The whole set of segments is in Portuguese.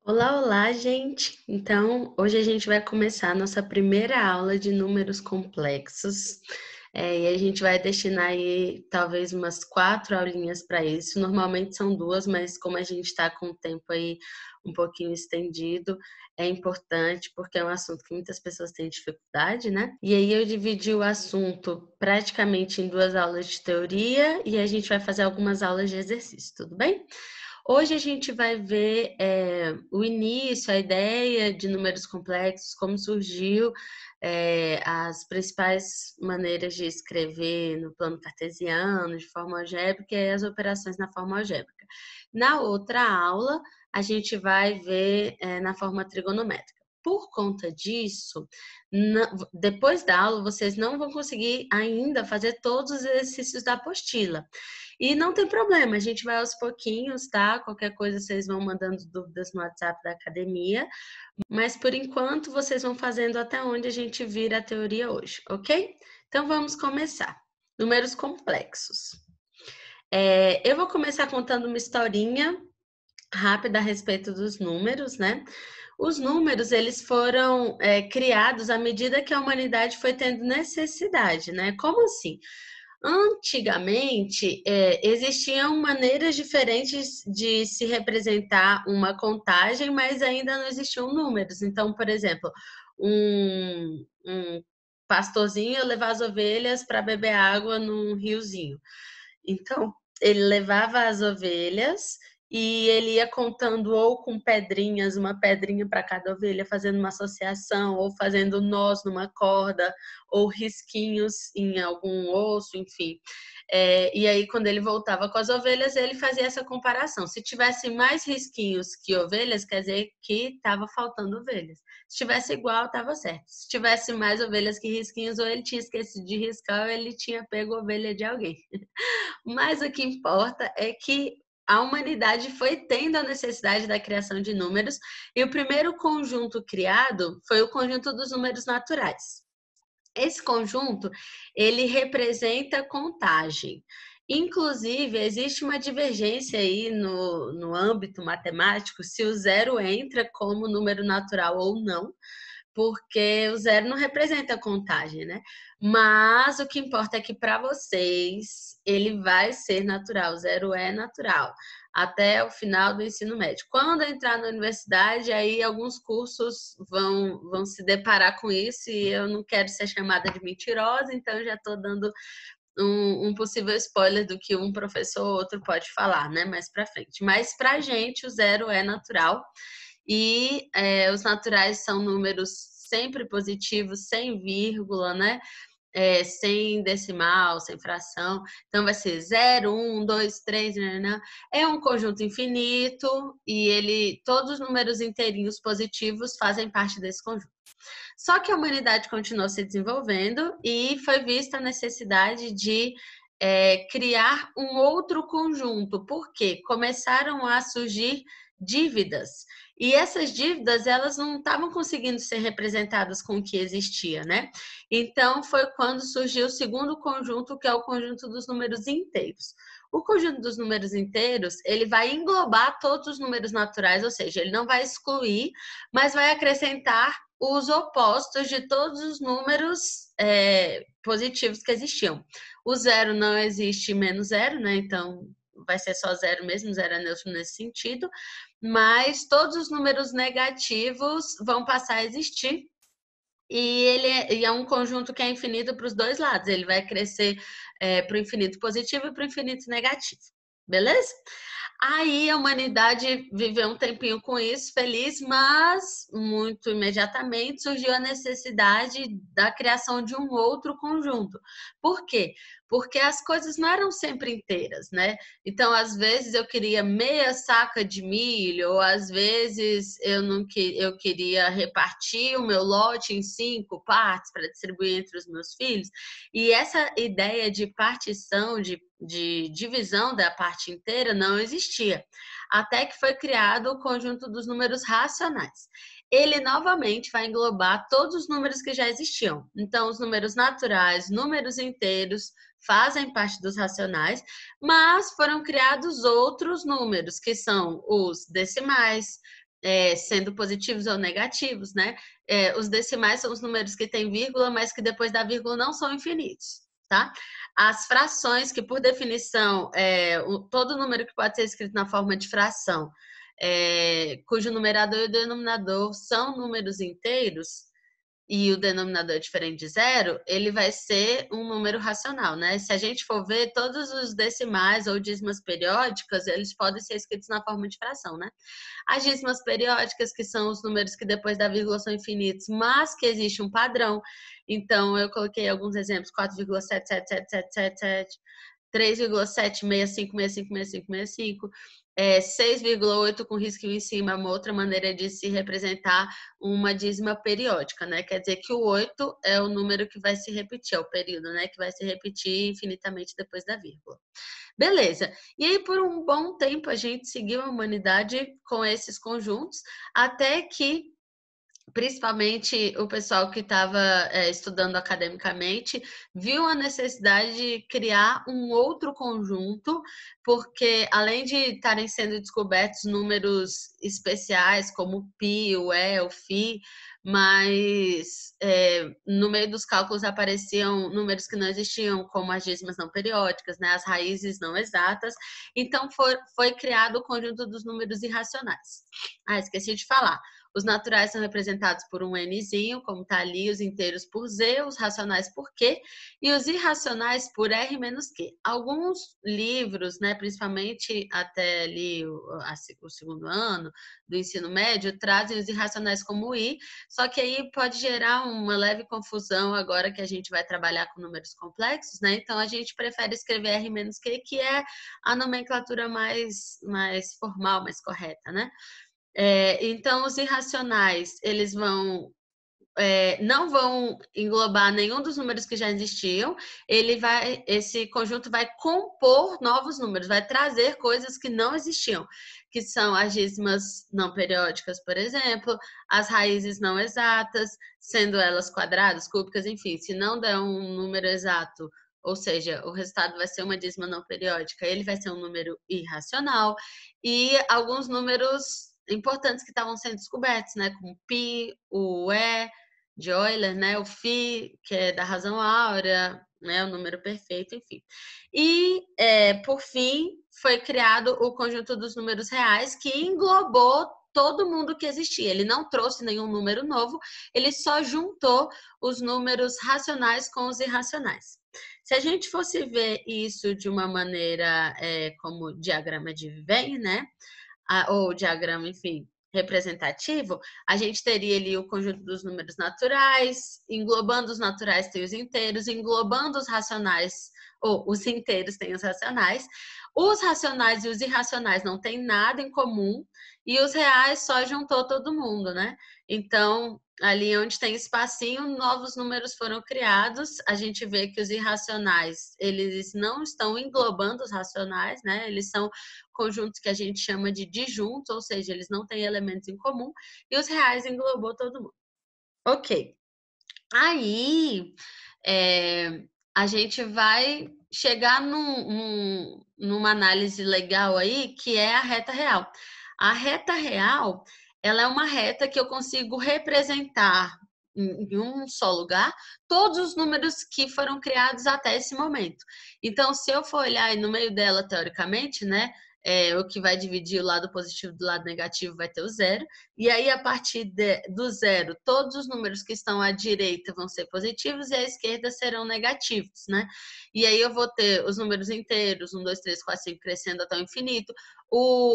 Olá, olá, gente! Então, hoje a gente vai começar a nossa primeira aula de números complexos. E a gente vai destinar aí talvez umas 4 aulinhas para isso. Normalmente são 2, mas como a gente está com o tempo aí um pouquinho estendido, é importante porque é um assunto que muitas pessoas têm dificuldade, né? E aí eu dividi o assunto praticamente em 2 aulas de teoria e a gente vai fazer algumas aulas de exercício, tudo bem? Hoje a gente vai ver o início, a ideia de números complexos, como surgiu, as principais maneiras de escrever no plano cartesiano, de forma algébrica, e as operações na forma algébrica. Na outra aula, a gente vai ver na forma trigonométrica. Por conta disso, depois da aula, vocês não vão conseguir ainda fazer todos os exercícios da apostila. E não tem problema, a gente vai aos pouquinhos, tá? Qualquer coisa vocês vão mandando dúvidas no WhatsApp da academia, mas por enquanto vocês vão fazendo até onde a gente vira a teoria hoje, ok? Então vamos começar. Números complexos. Eu vou começar contando uma historinha rápida a respeito dos números, né? Os números, eles foram criados à medida que a humanidade foi tendo necessidade, né? Como assim? Antigamente, existiam maneiras diferentes de se representar uma contagem, mas ainda não existiam números. Então, por exemplo, um pastorzinho ia levar as ovelhas para beber água num riozinho. Então, ele levava as ovelhas e ele ia contando ou com pedrinhas, uma pedrinha para cada ovelha, fazendo uma associação, ou fazendo nós numa corda, ou risquinhos em algum osso, enfim. E aí, quando ele voltava com as ovelhas, ele fazia essa comparação. Se tivesse mais risquinhos que ovelhas, quer dizer que estava faltando ovelhas. Se tivesse igual, estava certo. Se tivesse mais ovelhas que risquinhos, ou ele tinha esquecido de riscar, ou ele tinha pego a ovelha de alguém. Mas o que importa é que a humanidade foi tendo a necessidade da criação de números, e o primeiro conjunto criado foi o conjunto dos números naturais. Esse conjunto, ele representa contagem. Inclusive, existe uma divergência aí no âmbito matemático se o zero entra como número natural ou não, porque o zero não representa a contagem, né? Mas o que importa é que para vocês ele vai ser natural, o zero é natural, até o final do ensino médio. Quando entrar na universidade, aí alguns cursos vão se deparar com isso, e eu não quero ser chamada de mentirosa, então eu já estou dando um possível spoiler do que um professor ou outro pode falar, né? Mais para frente. Mas para a gente, o zero é natural. E os naturais são números sempre positivos, sem vírgula, né? Sem decimal, sem fração. Então, vai ser 0, 1, 2, 3, né? É um conjunto infinito e todos os números inteirinhos positivos fazem parte desse conjunto. Só que a humanidade continuou se desenvolvendo e foi vista a necessidade de criar um outro conjunto, porque começaram a surgir dívidas. E essas dívidas, elas não estavam conseguindo ser representadas com o que existia, né? Então, foi quando surgiu o segundo conjunto, que é o conjunto dos números inteiros. O conjunto dos números inteiros, ele vai englobar todos os números naturais, ou seja, ele não vai excluir, mas vai acrescentar os opostos de todos os números positivos que existiam. O zero não existe menos zero, né? Então, vai ser só zero mesmo, zero é neutro nesse sentido, mas todos os números negativos vão passar a existir, e ele é um conjunto que é infinito para os dois lados, ele vai crescer para o infinito positivo e para o infinito negativo, beleza? Aí a humanidade viveu um tempinho com isso, feliz, mas muito imediatamente surgiu a necessidade da criação de um outro conjunto. Por quê? Porque as coisas não eram sempre inteiras, né? Então, às vezes eu queria meia saca de milho, ou às vezes eu queria repartir o meu lote em 5 partes para distribuir entre os meus filhos. E essa ideia de partição, de divisão da parte inteira não existia, até que foi criado o conjunto dos números racionais. Ele novamente vai englobar todos os números que já existiam. Então, os números naturais, números inteiros, fazem parte dos racionais, mas foram criados outros números, que são os decimais, sendo positivos ou negativos, né? Os decimais são os números que têm vírgula, mas que depois da vírgula não são infinitos, tá? As frações, que por definição, todo número que pode ser escrito na forma de fração, cujo numerador e denominador são números inteiros, e o denominador é diferente de zero, ele vai ser um número racional, né? Se a gente for ver, todos os decimais ou dízimas periódicas, eles podem ser escritos na forma de fração, né? As dízimas periódicas, que são os números que depois da vírgula são infinitos, mas que existe um padrão. Então, eu coloquei alguns exemplos: 4,77777, 3,7656565, 6,8 com risquinho em cima, uma outra maneira de se representar uma dízima periódica, né? Quer dizer que o 8 é o número que vai se repetir, é o período, né? Que vai se repetir infinitamente depois da vírgula. Beleza. E aí, por um bom tempo, a gente seguiu a humanidade com esses conjuntos, até que, principalmente o pessoal que estava estudando academicamente, viu a necessidade de criar um outro conjunto, porque além de estarem sendo descobertos números especiais, como o pi, o e, o fi, mas no meio dos cálculos apareciam números que não existiam, como as dízimas não periódicas, né, as raízes não exatas. Então foi criado o conjunto dos números irracionais. Esqueci de falar. Os naturais são representados por um nzinho, como está ali, os inteiros por z, os racionais por q, e os irracionais por r menos q. Alguns livros, né, principalmente até ali o segundo ano do ensino médio, trazem os irracionais como i, só que aí pode gerar uma leve confusão agora que a gente vai trabalhar com números complexos, né? Então a gente prefere escrever r menos q, que é a nomenclatura mais formal, mais correta, né? Então, os irracionais, eles não vão englobar nenhum dos números que já existiam. Esse conjunto vai compor novos números, vai trazer coisas que não existiam, que são as dízimas não periódicas, por exemplo, as raízes não exatas, sendo elas quadradas, cúbicas, enfim. Se não der um número exato, ou seja, o resultado vai ser uma dízima não periódica, ele vai ser um número irracional, e alguns números importantes que estavam sendo descobertos, né, como o pi, o e de Euler, né, o φ, que é da razão áurea, né, o número perfeito, enfim. E, por fim, foi criado o conjunto dos números reais, que englobou todo mundo que existia. Ele não trouxe nenhum número novo, ele só juntou os números racionais com os irracionais. Se a gente fosse ver isso de uma maneira como diagrama de Venn, né, ou diagrama, enfim, representativo, a gente teria ali o conjunto dos números naturais, englobando os naturais tem os inteiros, englobando os racionais, ou os inteiros tem os racionais. Os racionais e os irracionais não têm nada em comum, e os reais só juntou todo mundo, né? Então, ali onde tem espacinho, novos números foram criados. A gente vê que os irracionais, eles não estão englobando os racionais, né? Eles são conjuntos que a gente chama de disjuntos, ou seja, eles não têm elementos em comum, e os reais englobou todo mundo. Ok. Aí, a gente vai chegar numa análise legal aí, que é a reta real. A reta real, ela é uma reta que eu consigo representar em um só lugar todos os números que foram criados até esse momento. Então, se eu for olhar aí no meio dela, teoricamente, né, o que vai dividir o lado positivo do lado negativo vai ter o zero. E aí, a partir do zero, todos os números que estão à direita vão ser positivos e à esquerda serão negativos, né? E aí eu vou ter os números inteiros, 1, 2, 3, 4, 5, crescendo até o infinito.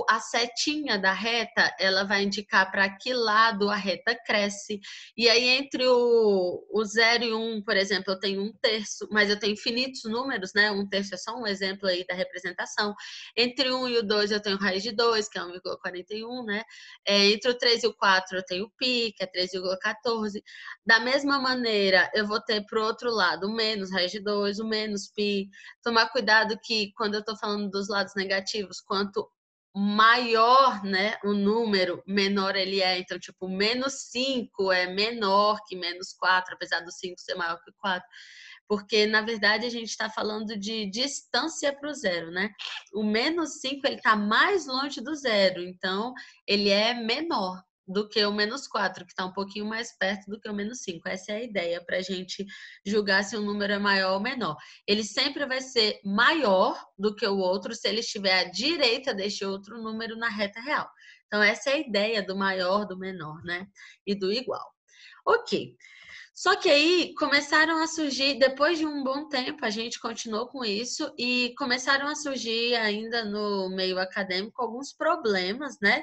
A setinha da reta, ela vai indicar para que lado a reta cresce. E aí, entre o 0 e 1, por exemplo, eu tenho 1/3, mas eu tenho infinitos números, né? 1/3 é só um exemplo aí da representação. Entre 1 e o 2, eu tenho raiz de 2, que é 1,41, né? Entre o 3 e o 4, eu tenho π, que é 3,14. Da mesma maneira, eu vou ter para o outro lado o menos raiz de 2, o menos π. Tomar cuidado que, quando eu estou falando dos lados negativos, quanto maior, né, o número, menor ele é. Então, tipo, menos 5 é menor que menos 4, apesar do 5 ser maior que 4. porque na verdade a gente está falando de distância para o zero, né? O menos 5 ele está mais longe do zero, então ele é menor do que o menos 4, que está um pouquinho mais perto do que o menos 5. Essa é a ideia para a gente julgar se um número é maior ou menor. Ele sempre vai ser maior do que o outro se ele estiver à direita deste outro número na reta real. Então, essa é a ideia do maior, do menor, né? E do igual. Ok. Só que aí começaram a surgir, depois de um bom tempo, a gente continuou com isso e começaram a surgir ainda no meio acadêmico alguns problemas, né?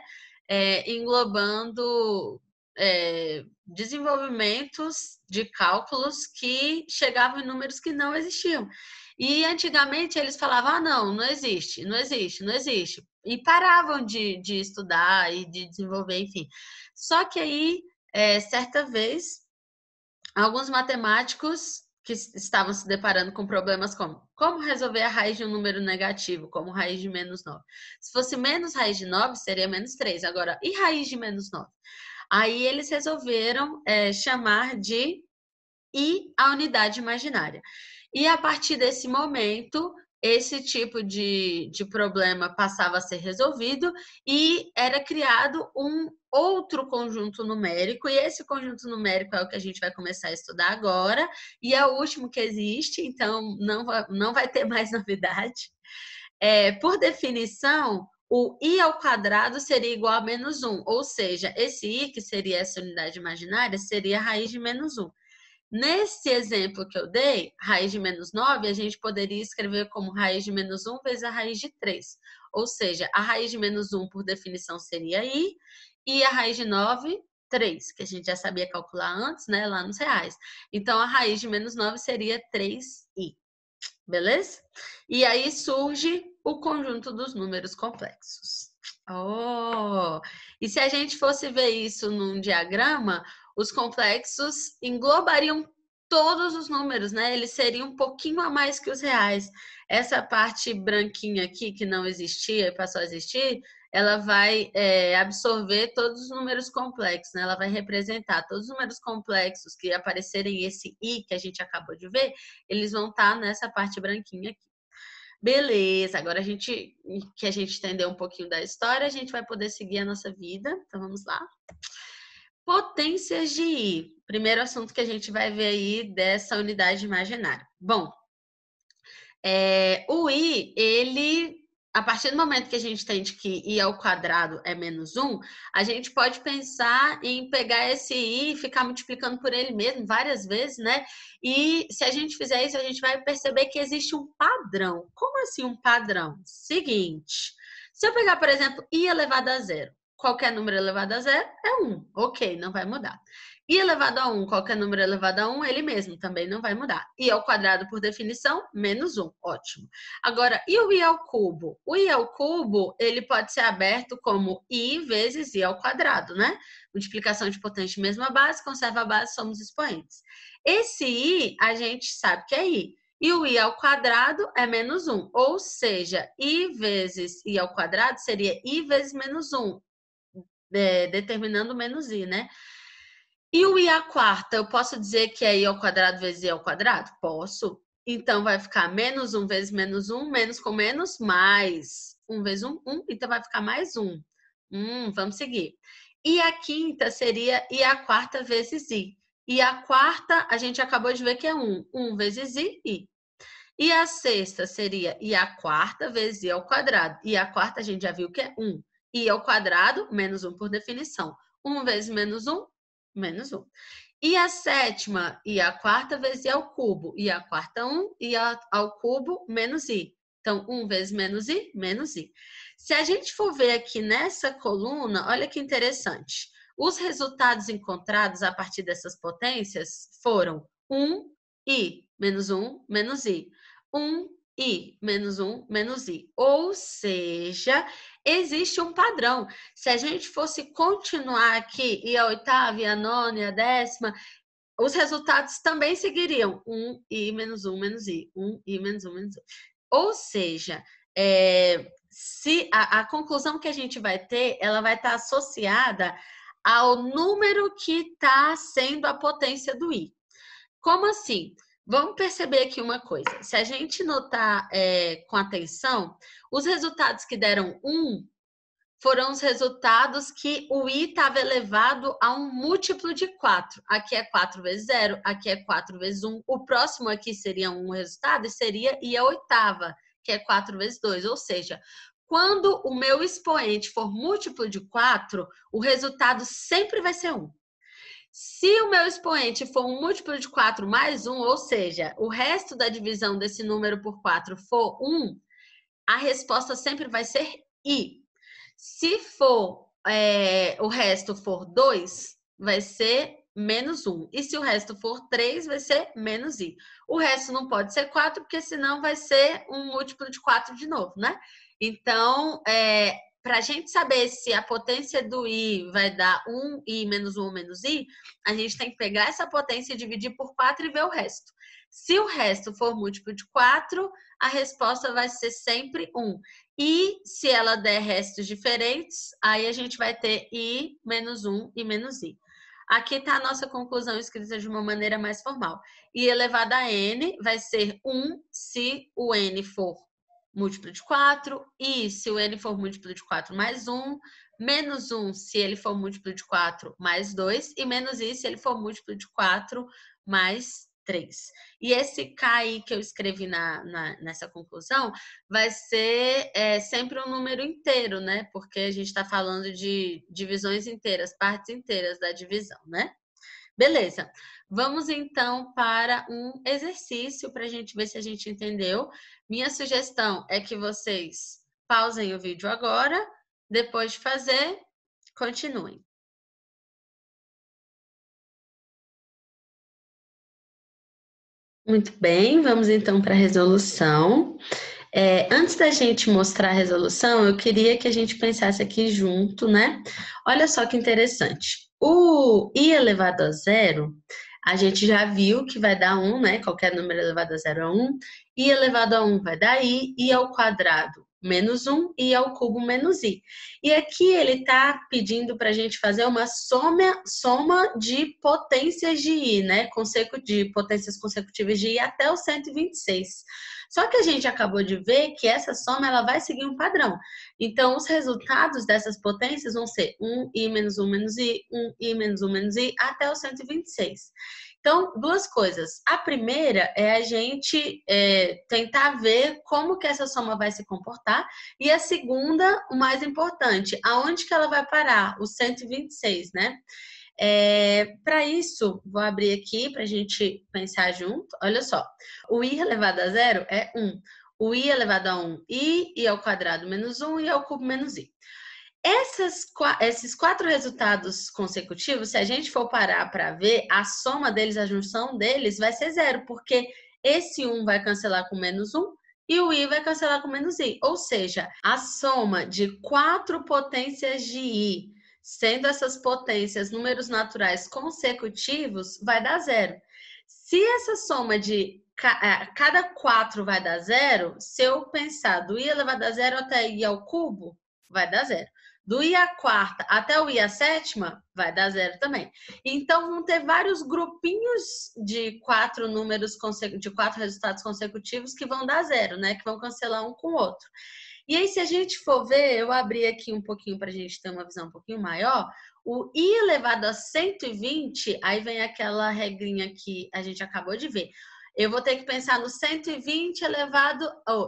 Englobando desenvolvimentos de cálculos que chegavam em números que não existiam. E antigamente eles falavam, não existe, não existe, não existe. E paravam de estudar e de desenvolver, enfim. Só que aí, certa vez, alguns matemáticos que estavam se deparando com problemas como resolver a raiz de um número negativo, como raiz de menos 9. Se fosse menos raiz de 9, seria menos 3. Agora, e raiz de menos 9? Aí eles resolveram chamar de I a unidade imaginária. E a partir desse momento, esse tipo de problema passava a ser resolvido e era criado um outro conjunto numérico, e esse conjunto numérico é o que a gente vai começar a estudar agora, e é o último que existe, então não vai ter mais novidade. Por definição, o i ao quadrado seria igual a menos 1, ou seja, esse i, que seria essa unidade imaginária, seria a raiz de menos 1. Nesse exemplo que eu dei, raiz de menos 9, a gente poderia escrever como raiz de menos 1 vezes a raiz de 3. Ou seja, a raiz de menos 1, por definição, seria i, e a raiz de 9, 3, que a gente já sabia calcular antes, né, lá nos reais. Então, a raiz de menos 9 seria 3i. Beleza? E aí surge o conjunto dos números complexos. E se a gente fosse ver isso num diagrama, os complexos englobariam todos os números, né? Eles seriam um pouquinho a mais que os reais. Essa parte branquinha aqui, que não existia e passou a existir, ela vai absorver todos os números complexos, né? Ela vai representar todos os números complexos que aparecerem esse i que a gente acabou de ver, eles vão estar nessa parte branquinha aqui. Beleza, agora a gente entendeu um pouquinho da história, a gente vai poder seguir a nossa vida. Então vamos lá. Potências de i. Primeiro assunto que a gente vai ver aí dessa unidade imaginária. Bom, o i, ele, a partir do momento que a gente entende que i ao quadrado é menos 1, a gente pode pensar em pegar esse i e ficar multiplicando por ele mesmo várias vezes, né? E se a gente fizer isso, a gente vai perceber que existe um padrão. Como assim um padrão? Seguinte, se eu pegar, por exemplo, i elevado a zero, qualquer número elevado a zero é 1. Ok, não vai mudar. I elevado a 1, qualquer número elevado a 1, ele mesmo também não vai mudar. I ao quadrado, por definição, menos 1. Ótimo. Agora, e o I ao cubo? O I ao cubo, ele pode ser aberto como I vezes I ao quadrado, né? Multiplicação de potência de mesma base, conserva a base, somos expoentes. Esse I, a gente sabe que é I. E o I ao quadrado é menos 1. Ou seja, I vezes I ao quadrado seria I vezes menos 1. Determinando menos I, né? E o i à quarta, eu posso dizer que é i ao quadrado vezes i ao quadrado? Posso. Então, vai ficar menos 1 vezes menos 1, menos com menos, mais 1 vezes 1, 1. Então, vai ficar mais 1. Vamos seguir. E a quinta seria i à quarta vezes i. E a quarta, a gente acabou de ver que é 1. 1 vezes i. E a sexta seria i à quarta vezes i ao quadrado. E a quarta, a gente já viu que é 1. I ao quadrado, menos 1 por definição. 1 vezes menos 1, menos 1. E a sétima, i à quarta vezes i ao cubo. I à quarta, 1. I ao cubo, menos i. Então, 1 vezes menos i, menos i. Se a gente for ver aqui nessa coluna, olha que interessante. Os resultados encontrados a partir dessas potências foram 1i, menos 1, menos i. 1i, menos 1, menos i. Ou seja, existe um padrão. Se a gente fosse continuar aqui, e a oitava, e a nona, e a décima, os resultados também seguiriam 1i, menos 1, menos i. 1i, menos 1, menos i. Ou seja, se a conclusão que a gente vai ter, ela vai estar associada ao número que está sendo a potência do i. Como assim? Vamos perceber aqui uma coisa. Se a gente notar com atenção, os resultados que deram 1 foram os resultados que o i estava elevado a um múltiplo de 4. Aqui é 4 vezes 0, aqui é 4 vezes 1. O próximo aqui seria um resultado e seria i à oitava, que é 4 vezes 2. Ou seja, quando o meu expoente for múltiplo de 4, o resultado sempre vai ser 1. Se o meu expoente for um múltiplo de 4 mais 1, ou seja, o resto da divisão desse número por 4 for 1, a resposta sempre vai ser i. Se for o resto for 2, vai ser menos 1. E se o resto for 3, vai ser menos i. O resto não pode ser 4, porque senão vai ser um múltiplo de 4 de novo, né? Então, para a gente saber se a potência do i vai dar 1i menos 1 menos i, a gente tem que pegar essa potência e dividir por 4 e ver o resto. Se o resto for múltiplo de 4, a resposta vai ser sempre 1. E se ela der restos diferentes, aí a gente vai ter i menos 1 e menos i. Aqui está a nossa conclusão escrita de uma maneira mais formal. I elevado a n vai ser 1 se o n for múltiplo de 4, e se o n for múltiplo de 4 mais 1, menos 1 se ele for múltiplo de 4 mais 2, e menos i se ele for múltiplo de 4 mais 3. E esse k aí que eu escrevi nessa conclusão vai ser sempre um número inteiro, né? Porque a gente está falando de divisões inteiras, partes inteiras da divisão, né? Beleza. Vamos então para um exercício para a gente ver se a gente entendeu. Minha sugestão é que vocês pausem o vídeo agora, depois de fazer, continuem. Muito bem, vamos então para a resolução. Antes da gente mostrar a resolução, eu queria que a gente pensasse aqui junto, né? Olha só que interessante. O i elevado a zero, a gente já viu que vai dar 1, né? Qualquer número elevado a zero é 1. I elevado a 1 vai dar i ao quadrado menos 1, i ao cubo menos i. E aqui ele está pedindo para a gente fazer uma soma de potências de i, né? De potências consecutivas de i até o 126. Só que a gente acabou de ver que essa soma ela vai seguir um padrão. Então, os resultados dessas potências vão ser 1i menos 1 menos i, 1i menos 1 menos i, até o 126. Então, duas coisas. A primeira é a gente tentar ver como que essa soma vai se comportar. E a segunda, o mais importante, aonde que ela vai parar? O 126, né? Para isso, vou abrir aqui para a gente pensar junto. Olha só, o i elevado a zero é 1. O i elevado a 1, i ao quadrado menos 1, i ao cubo menos i. Esses 4 resultados consecutivos, se a gente for parar para ver, a soma deles, a junção deles vai ser 0, porque esse 1 vai cancelar com menos 1 e o i vai cancelar com menos i. Ou seja, a soma de 4 potências de i, sendo essas potências números naturais consecutivos, vai dar 0. Se essa soma de cada 4 vai dar 0, se eu pensar do i elevado a 0 até i ao cubo, vai dar 0. Do i à quarta até o i à sétima, vai dar 0 também. Então, vão ter vários grupinhos de 4 resultados consecutivos que vão dar 0, né? Que vão cancelar um com o outro. E aí, se a gente for ver, eu abri aqui um pouquinho para a gente ter uma visão um pouquinho maior. O i elevado a 120, aí vem aquela regrinha que a gente acabou de ver. Eu vou ter que pensar no 120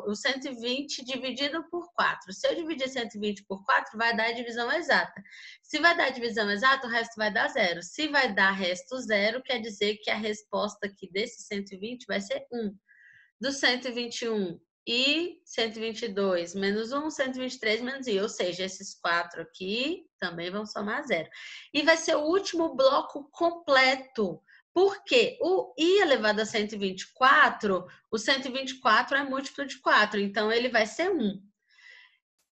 o 120 dividido por 4. Se eu dividir 120 por 4, vai dar a divisão exata. Se vai dar a divisão exata, o resto vai dar 0. Se vai dar resto 0, quer dizer que a resposta aqui desse 120 vai ser 1. Do 121 e 122 menos 1, 123 menos i. Ou seja, esses 4 aqui também vão somar 0. E vai ser o último bloco completo. Porque o i elevado a 124, o 124 é múltiplo de 4, então ele vai ser 1.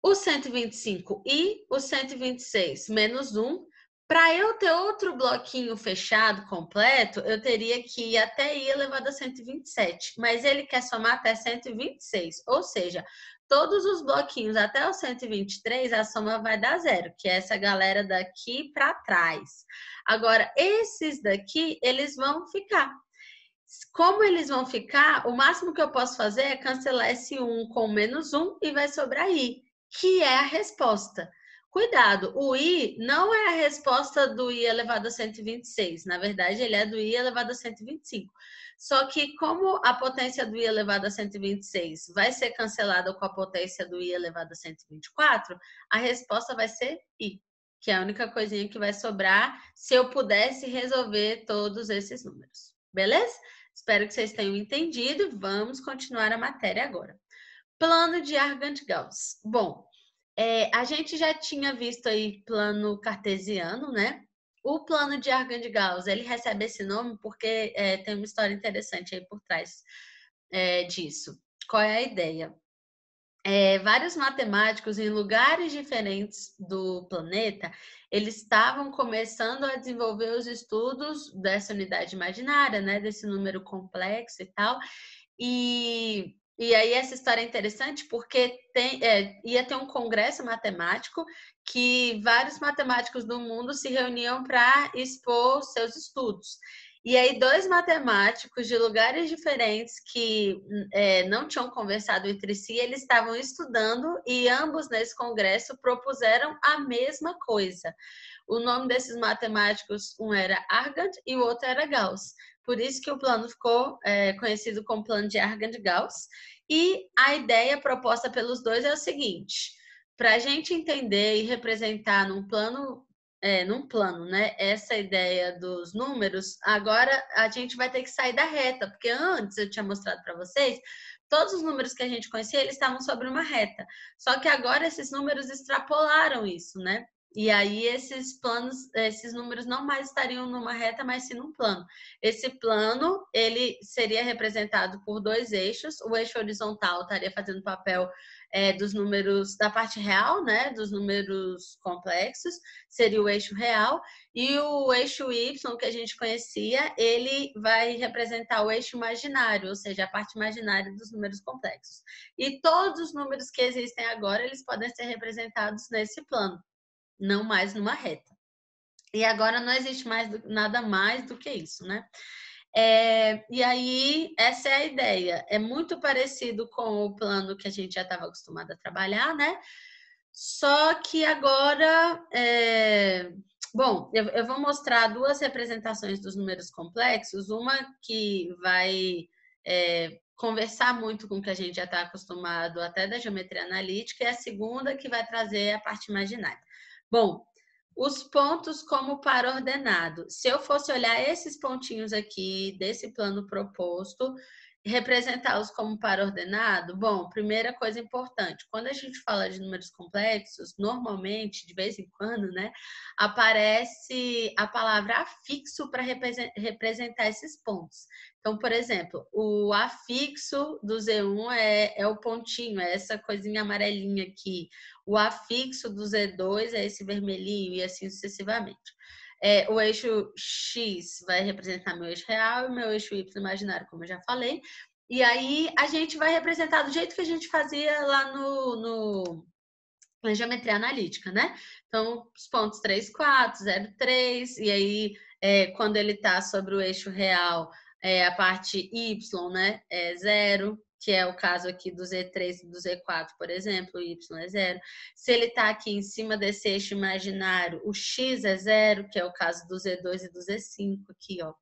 O 125 e o 126 menos 1. Para eu ter outro bloquinho fechado completo, eu teria que ir até i elevado a 127. Mas ele quer somar até 126. Ou seja, todos os bloquinhos até o 123, a soma vai dar 0, que é essa galera daqui para trás. Agora, esses daqui, eles vão ficar. Como eles vão ficar, o máximo que eu posso fazer é cancelar esse 1 com menos 1 e vai sobrar i, que é a resposta. Cuidado, o i não é a resposta do i elevado a 126. Na verdade, ele é do i elevado a 125. Só que como a potência do i elevado a 126 vai ser cancelada com a potência do i elevado a 124, a resposta vai ser i, que é a única coisinha que vai sobrar se eu pudesse resolver todos esses números. Beleza? Espero que vocês tenham entendido. Vamos continuar a matéria agora. Plano de Argand-Gauss. Bom, a gente já tinha visto aí plano cartesiano, né? O plano de Argand-Gauss, ele recebe esse nome porque tem uma história interessante aí por trás disso. Qual é a ideia? Vários matemáticos em lugares diferentes do planeta, eles estavam começando a desenvolver os estudos dessa unidade imaginária, né? Desse número complexo e tal. E aí essa história é interessante porque ia ter um congresso matemático que vários matemáticos do mundo se reuniam para expor seus estudos. E aí 2 matemáticos de lugares diferentes que não tinham conversado entre si, eles estavam estudando e ambos nesse congresso propuseram a mesma coisa. O nome desses matemáticos, um era Argand e o outro era Gauss. Por isso que o plano ficou conhecido como plano de Argand-Gauss. E a ideia proposta pelos dois é o seguinte: para a gente entender e representar num plano, né, essa ideia dos números, agora a gente vai ter que sair da reta, porque antes eu tinha mostrado para vocês, todos os números que a gente conhecia, eles estavam sobre uma reta. Só que agora esses números extrapolaram isso, né? E aí esses números não mais estariam numa reta, mas sim num plano. Esse plano, ele seria representado por 2 eixos. O eixo horizontal estaria fazendo papel dos números da parte real, né? Dos números complexos, seria o eixo real. E o eixo Y, que a gente conhecia, ele vai representar o eixo imaginário, ou seja, a parte imaginária dos números complexos. E todos os números que existem agora, eles podem ser representados nesse plano, não mais numa reta. E agora não existe mais nada mais do que isso, né? E aí, essa é a ideia. É muito parecido com o plano que a gente já estava acostumado a trabalhar, né? Só que agora, bom, eu vou mostrar 2 representações dos números complexos. Uma que vai conversar muito com o que a gente já está acostumado até da geometria analítica, e a segunda que vai trazer a parte imaginária. Bom, os pontos como par ordenado. Se eu fosse olhar esses pontinhos aqui desse plano proposto, representá-los como par ordenado, bom, primeira coisa importante, quando a gente fala de números complexos, normalmente, de vez em quando, né, aparece a palavra afixo para representar esses pontos. Então, por exemplo, o afixo do Z1 é o pontinho, é essa coisinha amarelinha aqui. O afixo do Z2 é esse vermelhinho e assim sucessivamente. O eixo X vai representar meu eixo real e meu eixo Y imaginário, como eu já falei. E aí a gente vai representar do jeito que a gente fazia lá na geometria analítica, né? Então, os pontos 3, 4, 0, 3, e aí quando ele está sobre o eixo real, a parte Y, né, é 0, que é o caso aqui do Z3 e do Z4, por exemplo, o Y é 0. Se ele está aqui em cima desse eixo imaginário, o X é 0, que é o caso do Z2 e do Z5 aqui, ó.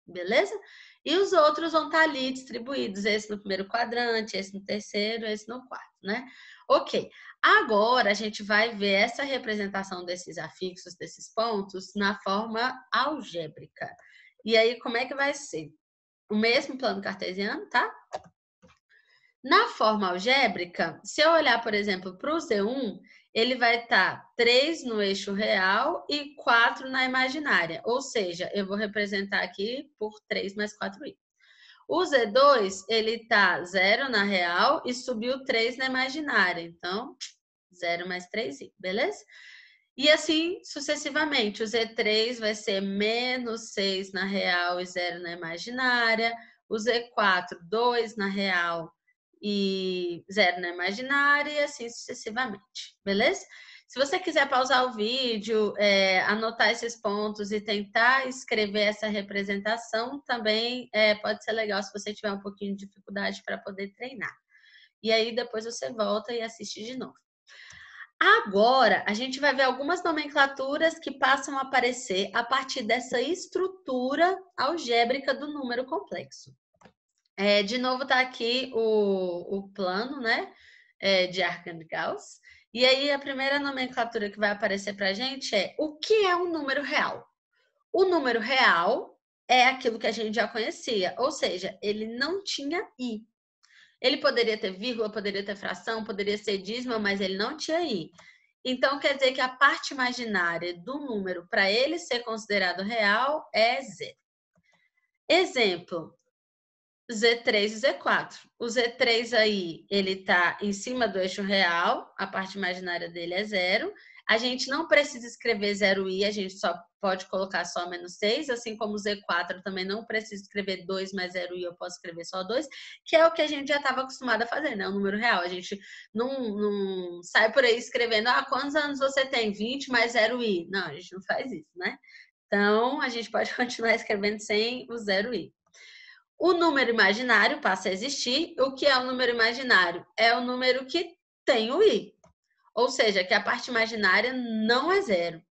Beleza? E os outros vão estar ali distribuídos, esse no primeiro quadrante, esse no terceiro, esse no quarto, né? Ok. Agora a gente vai ver essa representação desses afixos, desses pontos, na forma algébrica. E aí, como é que vai ser? O mesmo plano cartesiano, tá? Na forma algébrica, se eu olhar, por exemplo, para o Z1, ele vai estar 3 no eixo real e 4 na imaginária. Ou seja, eu vou representar aqui por 3 mais 4i. O Z2, ele está 0 na real e subiu 3 na imaginária. Então, 0 mais 3i, beleza? E assim sucessivamente. O Z3 vai ser menos 6 na real e 0 na imaginária. O Z4, 2 na real e 0 na imaginária, e assim sucessivamente, beleza? Se você quiser pausar o vídeo, anotar esses pontos e tentar escrever essa representação, também pode ser legal se você tiver um pouquinho de dificuldade para poder treinar. E aí depois você volta e assiste de novo. Agora, a gente vai ver algumas nomenclaturas que passam a aparecer a partir dessa estrutura algébrica do número complexo. De novo, está aqui o plano, né, de Arcangel-Gauss. E aí, a primeira nomenclatura que vai aparecer para a gente é o que é um número real? O número real é aquilo que a gente já conhecia, ou seja, ele não tinha i. Ele poderia ter vírgula, poderia ter fração, poderia ser dízimo, mas ele não tinha i. Então, quer dizer que a parte imaginária do número, para ele ser considerado real, é zero. Exemplo, Z3 e Z4. O Z3 aí, ele está em cima do eixo real, a parte imaginária dele é zero. A gente não precisa escrever 0i, a gente só pode colocar só menos 6, assim como o Z4 eu também não preciso escrever 2 mais 0i, eu posso escrever só 2, que é o que a gente já estava acostumado a fazer, né? O número real. A gente não sai por aí escrevendo, quantos anos você tem? 20 mais 0i. Não, a gente não faz isso, né? Então, a gente pode continuar escrevendo sem o 0i. O número imaginário passa a existir. O que é o número imaginário? É o número que tem o i. Ou seja, que a parte imaginária não é zero.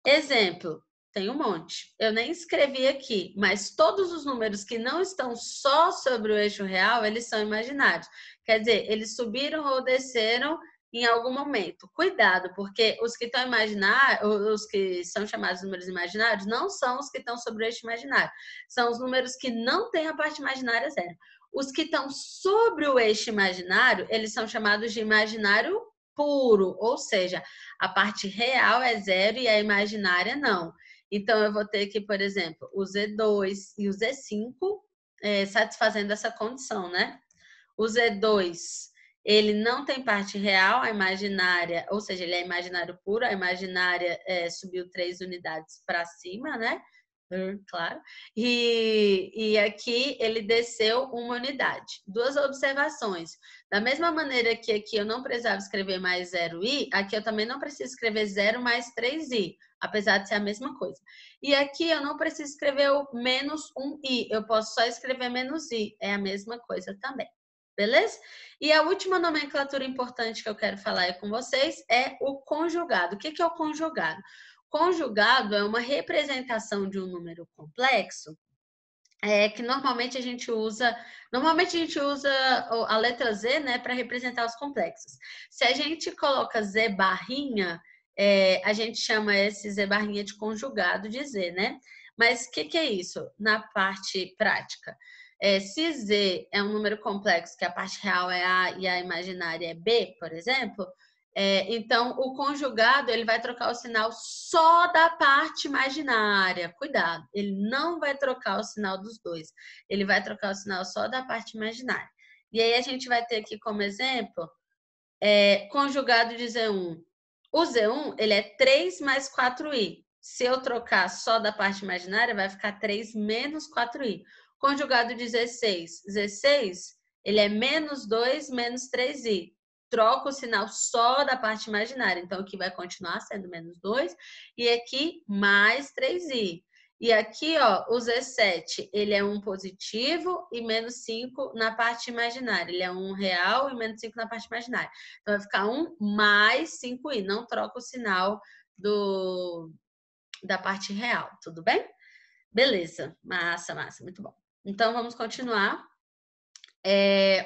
Exemplo, tem um monte. Eu nem escrevi aqui, mas todos os números que não estão só sobre o eixo real, eles são imaginários. Quer dizer, eles subiram ou desceram em algum momento. Cuidado, porque os que estão imaginários, os que são chamados números imaginários, não são os que estão sobre o eixo imaginário. São os números que não têm a parte imaginária zero. Os que estão sobre o eixo imaginário, eles são chamados de imaginário puro, ou seja, a parte real é zero e a imaginária não. Então, eu vou ter aqui, por exemplo, o Z2 e o Z5 satisfazendo essa condição, né? O Z2, ele não tem parte real, a imaginária, ou seja, ele é imaginário puro, a imaginária subiu 3 unidades para cima, né? Claro. E aqui ele desceu uma unidade. Duas observações. Da mesma maneira que aqui eu não precisava escrever mais 0i, aqui eu também não preciso escrever 0 mais 3i, apesar de ser a mesma coisa. E aqui eu não preciso escrever o menos 1i, eu posso só escrever menos i, é a mesma coisa também. Beleza? E a última nomenclatura importante que eu quero falar com vocês é o conjugado. O que é o conjugado? Conjugado é uma representação de um número complexo que normalmente a gente usa a letra Z, né, para representar os complexos. Se a gente coloca Z barrinha, a gente chama esse Z barrinha de conjugado de Z, né? Mas o que é isso na parte prática? Se Z é um número complexo, que a parte real é A e a imaginária é B, por exemplo, então o conjugado ele vai trocar o sinal só da parte imaginária. Cuidado, ele não vai trocar o sinal dos dois. Ele vai trocar o sinal só da parte imaginária. E aí a gente vai ter aqui como exemplo conjugado de Z1. O Z1 ele é 3 mais 4i. Se eu trocar só da parte imaginária, vai ficar 3 menos 4i. Conjugado de Z6. Z6 ele é menos 2 menos 3i. Troca o sinal só da parte imaginária. Então, aqui vai continuar sendo menos 2 e aqui mais 3i. E aqui, ó, o Z7, ele é 1 positivo e menos 5 na parte imaginária. Ele é 1 real e menos 5 na parte imaginária. Então, vai ficar 1 mais 5i. Não troca o sinal da parte real. Tudo bem? Beleza. Massa, massa. Muito bom. Então, vamos continuar.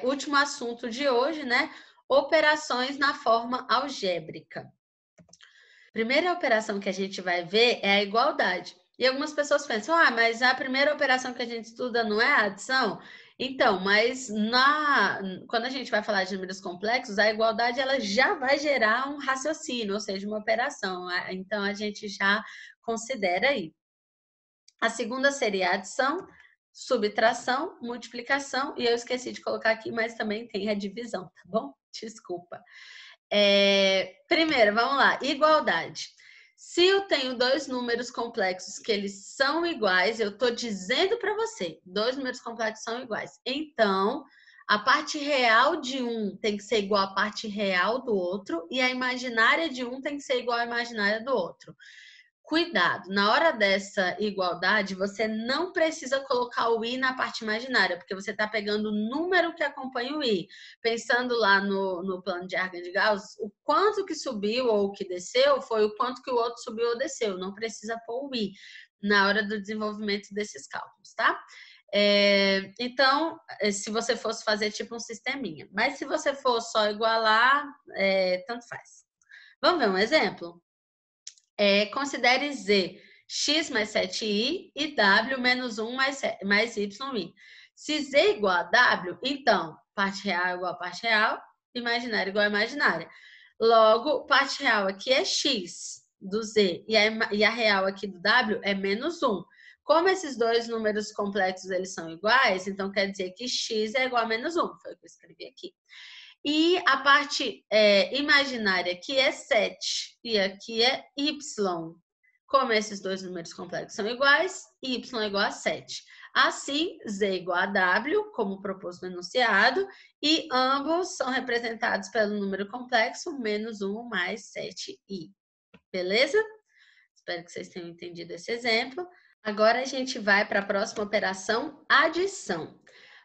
Último assunto de hoje, né? Operações na forma algébrica. Primeira operação que a gente vai ver é a igualdade. E algumas pessoas pensam, mas a primeira operação que a gente estuda não é a adição? Então, mas quando a gente vai falar de números complexos, a igualdade ela já vai gerar um raciocínio, ou seja, uma operação. Então, a gente já considera aí. A segunda seria a adição, subtração, multiplicação, e eu esqueci de colocar aqui, mas também tem a divisão, tá bom? Desculpa. Primeiro, vamos lá, igualdade. Se eu tenho dois números complexos que eles são iguais, eu estou dizendo para você, dois números complexos são iguais. Então, A parte real de um tem que ser igual à parte real do outro e a imaginária de um tem que ser igual à imaginária do outro. Cuidado, na hora dessa igualdade, você não precisa colocar o i na parte imaginária, porque você está pegando o número que acompanha o i. Pensando lá no plano de Argand de Gauss, o quanto que subiu ou que desceu foi o quanto que o outro subiu ou desceu. Não precisa pôr o i na hora do desenvolvimento desses cálculos, tá? Então, se você fosse fazer tipo um sisteminha. Mas se você for só igualar, tanto faz. Vamos ver um exemplo? Considere Z, x mais 7i e w menos 1 mais yi. Se Z é igual a w, então, parte real é igual a parte real, imaginária igual a imaginária. Logo, parte real aqui é x do Z e a real aqui do w é menos 1. Como esses dois números complexos eles são iguais, então quer dizer que x é igual a menos 1. Foi o que eu escrevi aqui. E a parte imaginária aqui é 7 e aqui é y. Como esses dois números complexos são iguais, y é igual a 7. Assim, z é igual a w, como proposto no enunciado, e ambos são representados pelo número complexo menos 1 mais 7i. Beleza? Espero que vocês tenham entendido esse exemplo. Agora a gente vai para a próxima operação, adição.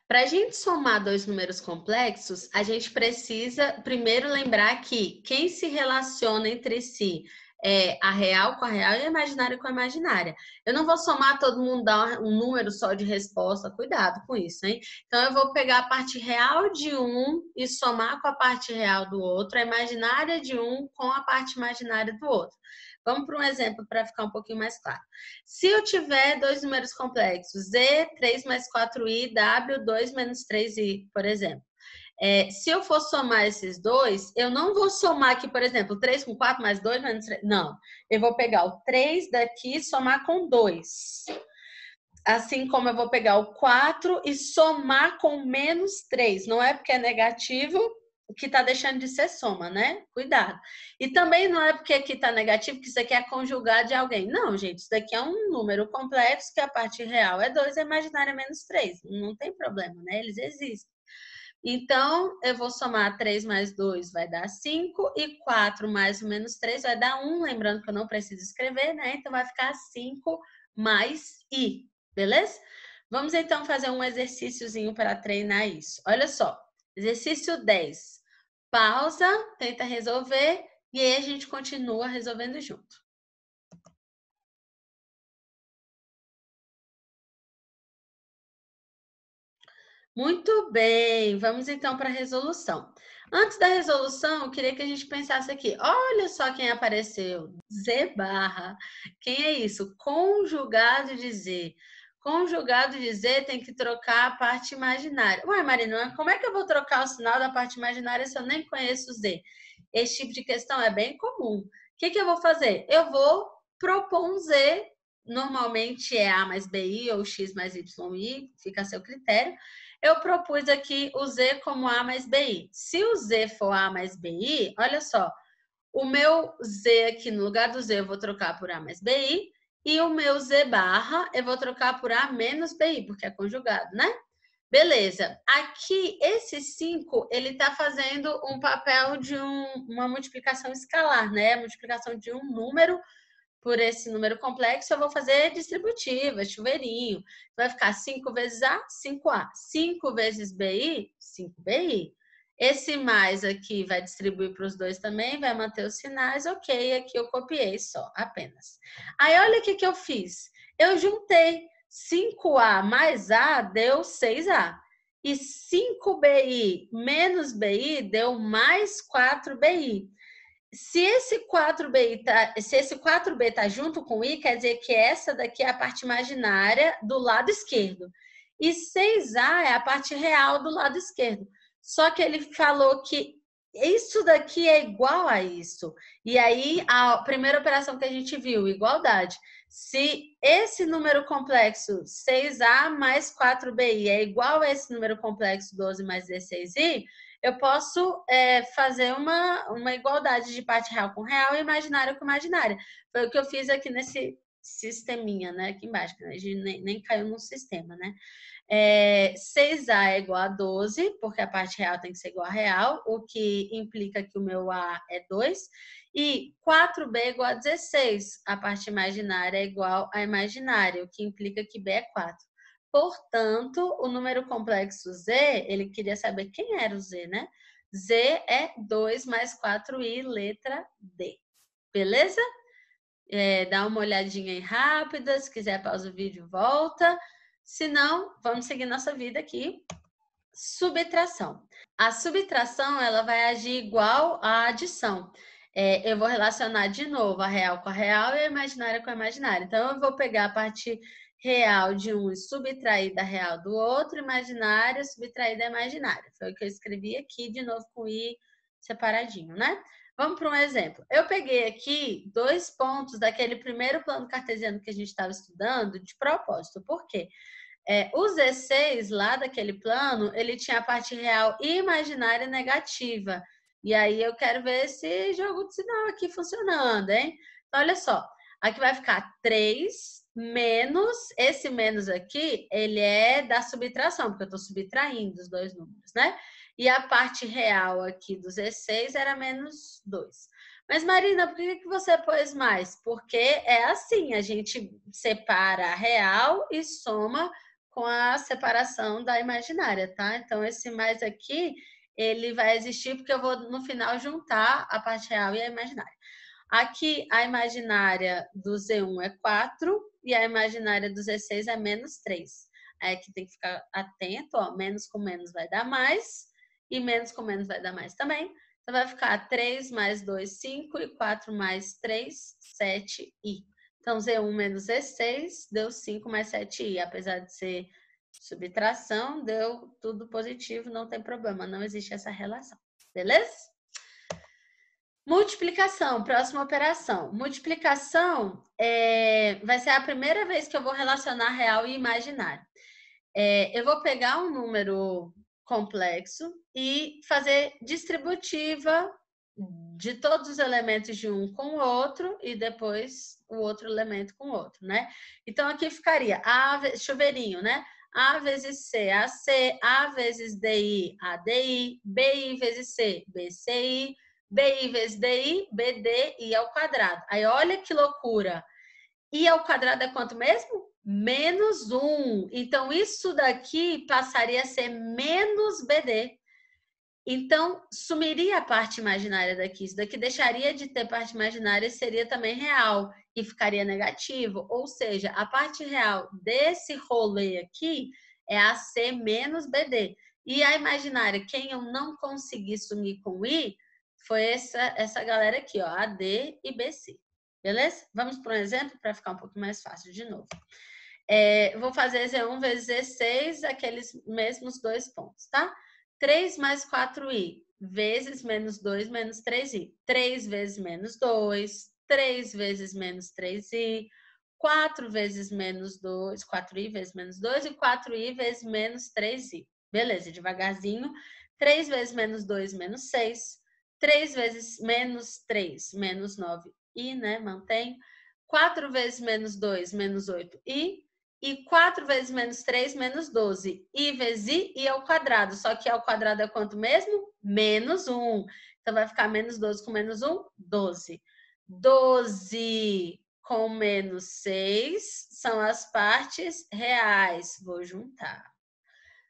Para a gente somar dois números complexos, a gente precisa primeiro lembrar que quem se relaciona entre si é a real com a real e a imaginária com a imaginária. Eu não vou somar todo mundo, dar um número só de resposta, cuidado com isso, hein? Então, eu vou pegar a parte real de um e somar com a parte real do outro, a imaginária de um com a parte imaginária do outro. Vamos para um exemplo para ficar um pouquinho mais claro. Se eu tiver dois números complexos, z, 3 mais 4i, w, 2 menos 3i, por exemplo. Se eu for somar esses dois, eu não vou somar aqui, por exemplo, 3 com 4 mais 2 menos 3. Não, eu vou pegar o 3 daqui e somar com 2. Assim como eu vou pegar o 4 e somar com menos 3. Não é porque é negativo que está deixando de ser soma, né? Cuidado. E também não é porque aqui está negativo que isso aqui é conjugar de alguém. Não, gente, isso daqui é um número complexo que a parte real é 2 e a imaginária é menos 3. Não tem problema, né? Eles existem. Então, eu vou somar 3 mais 2 vai dar 5 e 4 mais o menos 3 vai dar 1. Lembrando que eu não preciso escrever, né? Então, vai ficar 5 mais i, beleza? Vamos então fazer um exercíciozinho para treinar isso. Olha só, exercício 10. Pausa, tenta resolver e aí a gente continua resolvendo junto. Muito bem, vamos então para a resolução. Antes da resolução, eu queria que a gente pensasse aqui. Olha só quem apareceu. Z barra. Quem é isso? Conjugado de Z. Conjugado de Z tem que trocar a parte imaginária. Ué, Marina, como é que eu vou trocar o sinal da parte imaginária se eu nem conheço Z? Esse tipo de questão é bem comum. O que eu vou fazer? Eu vou propor um Z. Normalmente é A mais BI ou X mais YI, fica a seu critério. Eu propus aqui o Z como A mais BI. Se o Z for A mais BI, olha só, o meu Z aqui no lugar do Z eu vou trocar por A mais BI e o meu Z barra eu vou trocar por A menos BI, porque é conjugado, né? Beleza. Aqui, esse 5, ele está fazendo um papel de uma multiplicação escalar, né? A multiplicação de um número por esse número complexo, eu vou fazer distributiva, chuveirinho. Vai ficar 5 vezes A, 5A. 5 vezes BI, 5BI. Esse mais aqui vai distribuir para os dois também, vai manter os sinais, ok. Aqui eu copiei só, apenas. Aí, olha o que eu fiz. Eu juntei 5A mais A, deu 6A. E 5BI menos BI deu mais 4BI. Se esse 4B tá junto com I, quer dizer que essa daqui é a parte imaginária do lado esquerdo. E 6A é a parte real do lado esquerdo. Só que ele falou que isso daqui é igual a isso. E aí, a primeira operação que a gente viu, igualdade. Se esse número complexo 6A mais 4BI é igual a esse número complexo 12 mais 16I, eu posso fazer uma igualdade de parte real com real e imaginária com imaginária. Foi o que eu fiz aqui sisteminha, né? Aqui embaixo, que a gente nem caiu no sistema, né? 6A é igual a 12, porque a parte real tem que ser igual a real, o que implica que o meu A é 2. E 4B é igual a 16, a parte imaginária é igual a imaginária, o que implica que B é 4. Portanto, o número complexo Z, ele queria saber quem era o Z, né? Z é 2 mais 4i, letra D. Beleza? Dá uma olhadinha aí rápida, se quiser pausa o vídeo, volta. Se não, vamos seguir nossa vida aqui. Subtração. A subtração, ela vai agir igual à adição. Eu vou relacionar de novo a real com a real e a imaginária com a imaginária. Então, eu vou pegar a parte real de um e subtrair da real do outro, imaginária, subtrair da imaginária. Foi o que eu escrevi aqui, de novo com i separadinho, né? Vamos para um exemplo. Eu peguei aqui 2 pontos daquele primeiro plano cartesiano que a gente estava estudando de propósito. Por quê? O Z6 lá daquele plano, ele tinha a parte real e imaginária negativa. E aí eu quero ver esse jogo de sinal aqui funcionando, hein? Então, olha só. Aqui vai ficar 3 menos, esse menos aqui, ele é da subtração, porque eu estou subtraindo os dois números, né? E a parte real aqui do Z6 era menos 2. Mas, Marina, por que você pôs mais? Porque é assim, a gente separa a real e soma com a separação da imaginária, tá? Então, esse mais aqui, ele vai existir porque eu vou, no final, juntar a parte real e a imaginária. Aqui, a imaginária do Z1 é 4 e a imaginária do Z6 é menos 3. Aí aqui tem que ficar atento, ó, menos com menos vai dar mais e menos com menos vai dar mais também. Então, vai ficar 3 mais 2, 5 e 4 mais 3, 7i. Então, Z1 menos Z6 deu 5 mais 7i. Apesar de ser subtração, deu tudo positivo, não tem problema, não existe essa relação. Beleza? Multiplicação, próxima operação. Multiplicação vai ser a primeira vez que eu vou relacionar real e imaginário. Eu vou pegar um número complexo e fazer distributiva de todos os elementos de um com o outro e depois o outro elemento com o outro, né? Então, aqui ficaria chuveirinho, né? A vezes C, AC, A vezes DI, ADI, BI vezes C, BCI, BI vezes DI, BD, I ao quadrado. Aí, olha que loucura. I ao quadrado é quanto mesmo? Menos 1. Então, isso daqui passaria a ser menos BD. Então, sumiria a parte imaginária daqui. Isso daqui deixaria de ter parte imaginária e seria também real. E ficaria negativo. Ou seja, a parte real desse rolê aqui é AC menos BD. E a imaginária, quem eu não consegui sumir com I, foi essa galera aqui, ó, AD e BC. Beleza? Vamos para um exemplo para ficar um pouco mais fácil de novo. Vou fazer Z1 vezes Z6, aqueles mesmos 2 pontos, tá? 3 mais 4i vezes menos 2 menos 3i. 3 vezes menos 2, 3 vezes menos 3i, 4 vezes menos 2, 4i vezes menos 2 e 4i vezes menos 3i. Beleza, devagarzinho. 3 vezes menos 2, menos 6. 3 vezes menos 3, menos 9i, né? Mantém. 4 vezes menos 2, menos 8i. E 4 vezes menos 3, menos 12. I vezes I ao quadrado. Só que I ao quadrado é quanto mesmo? Menos 1. Então, vai ficar menos 12 com menos 1, 12. 12 com menos 6 são as partes reais. Vou juntar.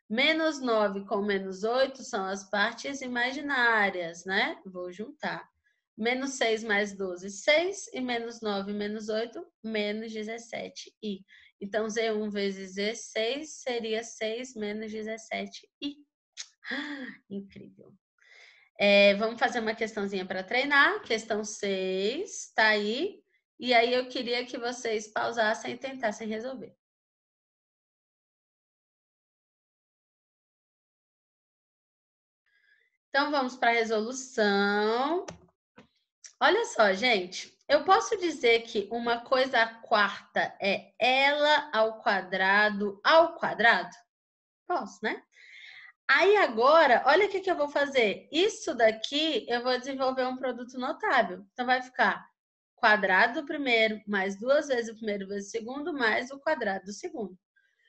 Menos 9 com menos 8 são as partes imaginárias, né? Vou juntar. Menos 6 mais 12, 6. E menos 9 menos 8, menos 17i. Então, Z1 vezes Z6 seria 6 menos 17i. Incrível. Vamos fazer uma questãozinha para treinar. Questão 6, tá aí. E aí eu queria que vocês pausassem e tentassem resolver. Então, vamos para a resolução. Olha só, gente. Eu posso dizer que uma coisa quarta é ela ao quadrado ao quadrado? Posso, né? Aí agora, olha o que eu vou fazer. Isso daqui eu vou desenvolver um produto notável. Então vai ficar quadrado do primeiro, mais 2 vezes o primeiro vezes o segundo, mais o quadrado do segundo.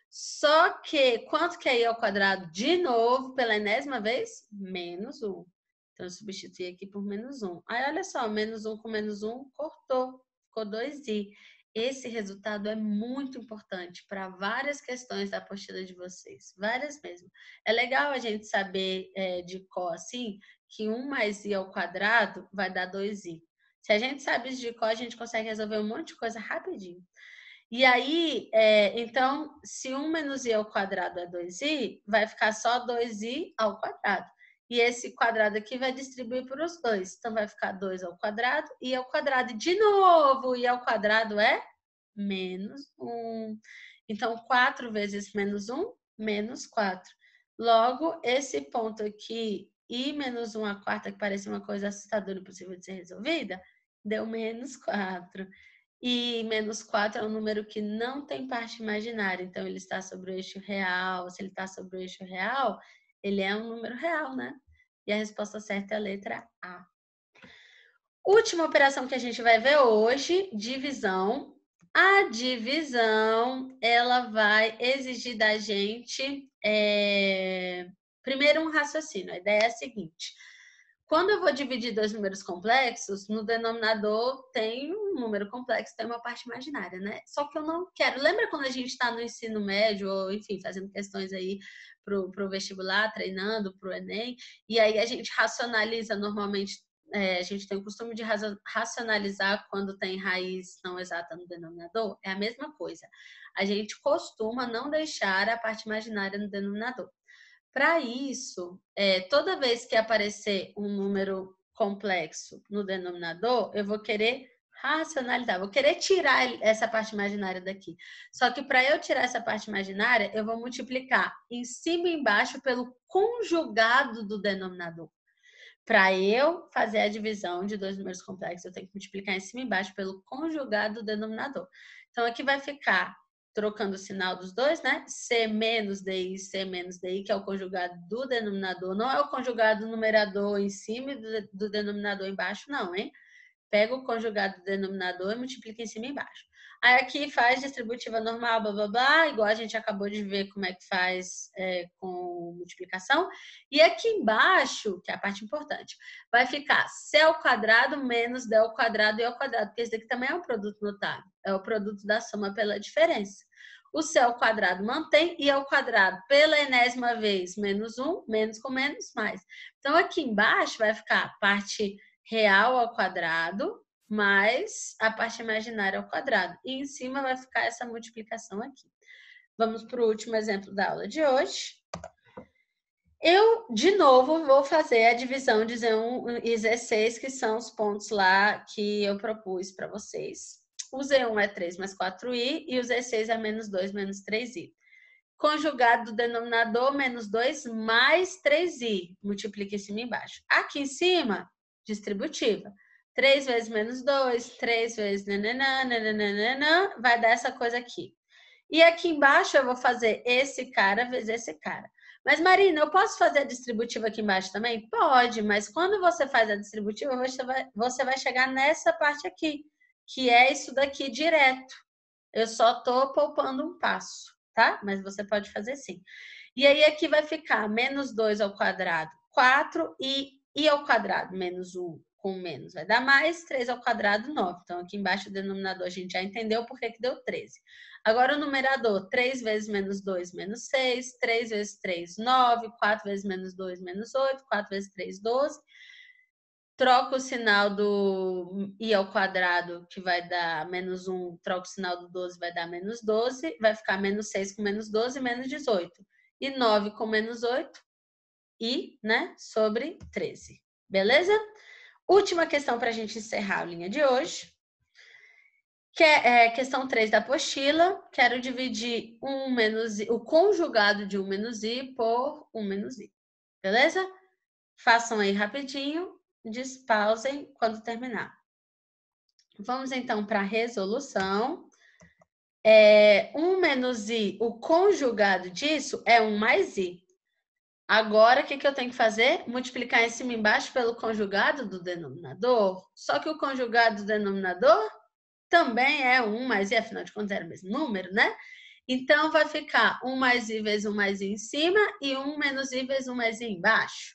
Só que, quanto que é i ao quadrado? De novo, pela enésima vez? Menos 1. Então, eu substituí aqui por menos 1. Aí, olha só, menos 1 com menos 1, cortou. Ficou 2i. Esse resultado é muito importante para várias questões da apostila de vocês. Várias mesmo. É legal a gente saber de cor, assim, que 1 mais i ao quadrado vai dar 2i. Se a gente sabe isso de cor, a gente consegue resolver um monte de coisa rapidinho. E aí, então, se 1 menos i ao quadrado é 2i, vai ficar só 2i ao quadrado. E esse quadrado aqui vai distribuir para os dois. Então, vai ficar 2 ao quadrado, i ao quadrado. E, de novo, i ao quadrado é menos 1. Então, 4 vezes menos 1, menos 4. Logo, esse ponto aqui, i menos 1 a quarta, que parece uma coisa assustadora e impossível de ser resolvida, deu menos 4. E menos 4 é um número que não tem parte imaginária, então ele está sobre o eixo real. Se ele está sobre o eixo real, ele é um número real, né? E a resposta certa é a letra A. Última operação que a gente vai ver hoje, divisão. A divisão, ela vai exigir da gente, primeiro um raciocínio. A ideia é a seguinte: quando eu vou dividir dois números complexos, no denominador tem um número complexo, tem uma parte imaginária, né? Só que eu não quero. Lembra quando a gente está no ensino médio, ou enfim, fazendo questões aí pro vestibular, treinando pro Enem, e aí a gente racionaliza normalmente, a gente tem o costume de racionalizar quando tem raiz não exata no denominador? É a mesma coisa. A gente costuma não deixar a parte imaginária no denominador. Para isso, toda vez que aparecer um número complexo no denominador, eu vou querer racionalizar, vou querer tirar essa parte imaginária daqui. Só que para eu tirar essa parte imaginária, eu vou multiplicar em cima e embaixo pelo conjugado do denominador. Para eu fazer a divisão de dois números complexos, eu tenho que multiplicar em cima e embaixo pelo conjugado do denominador. Então, aqui vai ficar, trocando o sinal dos dois, né? C menos DI, C menos DI, que é o conjugado do denominador. Não é o conjugado do numerador em cima e do denominador embaixo, não, hein? Pega o conjugado do denominador e multiplica em cima e embaixo. Aí aqui faz distributiva normal, blá, blá, blá, igual a gente acabou de ver como é que faz com multiplicação. E aqui embaixo, que é a parte importante, vai ficar C ao quadrado menos D ao quadrado e ao quadrado, porque esse daqui também é um produto notável. É o produto da soma pela diferença. O C ao quadrado mantém, e ao quadrado pela enésima vez, menos 1, menos com menos, mais. Então, aqui embaixo vai ficar a parte real ao quadrado mais a parte imaginária ao quadrado. E em cima vai ficar essa multiplicação aqui. Vamos para o último exemplo da aula de hoje. Eu, de novo, vou fazer a divisão de Z1 e Z6, que são os pontos lá que eu propus para vocês. O Z1 é 3 mais 4i e o Z6 é menos 2 menos 3i. Conjugado do denominador, menos 2 mais 3i. Multiplica em cima e embaixo. Aqui em cima, distributiva. 3 vezes menos 2, 3 vezes nananã, nananã, vai dar essa coisa aqui. E aqui embaixo eu vou fazer esse cara vezes esse cara. Mas, Marina, eu posso fazer a distributiva aqui embaixo também? Pode, mas quando você faz a distributiva, você vai chegar nessa parte aqui, que é isso daqui direto. Eu só estou poupando um passo, tá? Mas você pode fazer sim. E aí aqui vai ficar menos 2 ao quadrado, 4, e ao quadrado, menos 1 com menos vai dar mais, 3 ao quadrado, 9. Então, aqui embaixo o denominador a gente já entendeu por que deu 13. Agora, o numerador, 3 vezes menos 2, menos 6, 3 vezes 3, 9, 4 vezes menos 2, menos 8, 4 vezes 3, 12. Troca o sinal do i ao quadrado, que vai dar menos 1, troca o sinal do 12, vai dar menos 12, vai ficar menos 6 com menos 12, menos 18. E 9 com menos 8, i, né, sobre 13. Beleza? Última questão para a gente encerrar a linha de hoje, que é questão 3 da apostila. Quero dividir o conjugado de 1 menos i por 1 menos i. Beleza? Façam aí rapidinho, despausem quando terminar. Vamos então para a resolução. 1 menos i, o conjugado disso é 1 mais i. Agora, o que que eu tenho que fazer? Multiplicar em cima e embaixo pelo conjugado do denominador. Só que o conjugado do denominador também é 1 mais i, afinal de contas era o mesmo número, né? Então, vai ficar 1 mais i vezes 1 mais i em cima e 1 menos i vezes 1 mais i embaixo.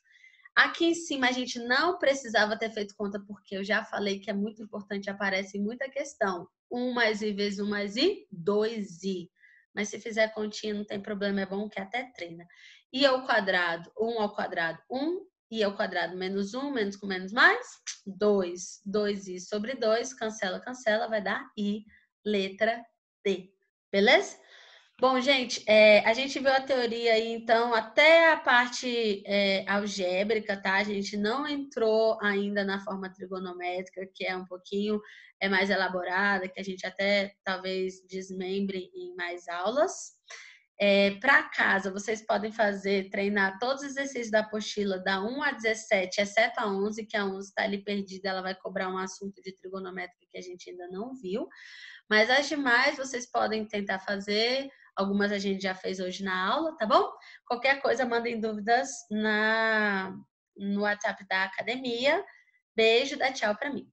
Aqui em cima a gente não precisava ter feito conta, porque eu já falei que é muito importante, aparece muita questão. 1 mais i vezes 1 mais i, 2i. Mas se fizer continha não tem problema, é bom que até treina. I ao quadrado, 1 ao quadrado, 1. I ao quadrado menos 1, menos com menos mais, 2. 2i sobre 2, cancela, cancela, vai dar i, letra D. Beleza? Bom, gente, a gente viu a teoria aí, então, até a parte algébrica, tá? A gente não entrou ainda na forma trigonométrica, que é um pouquinho mais elaborada, que a gente até talvez desmembre em mais aulas. Para casa, vocês podem fazer, treinar todos os exercícios da apostila da 1 a 17, exceto a 11, que a 11 está ali perdida, ela vai cobrar um assunto de trigonométrica que a gente ainda não viu. Mas as demais vocês podem tentar fazer. Algumas a gente já fez hoje na aula, tá bom? Qualquer coisa, mandem dúvidas no WhatsApp da academia. Beijo, dá tchau para mim.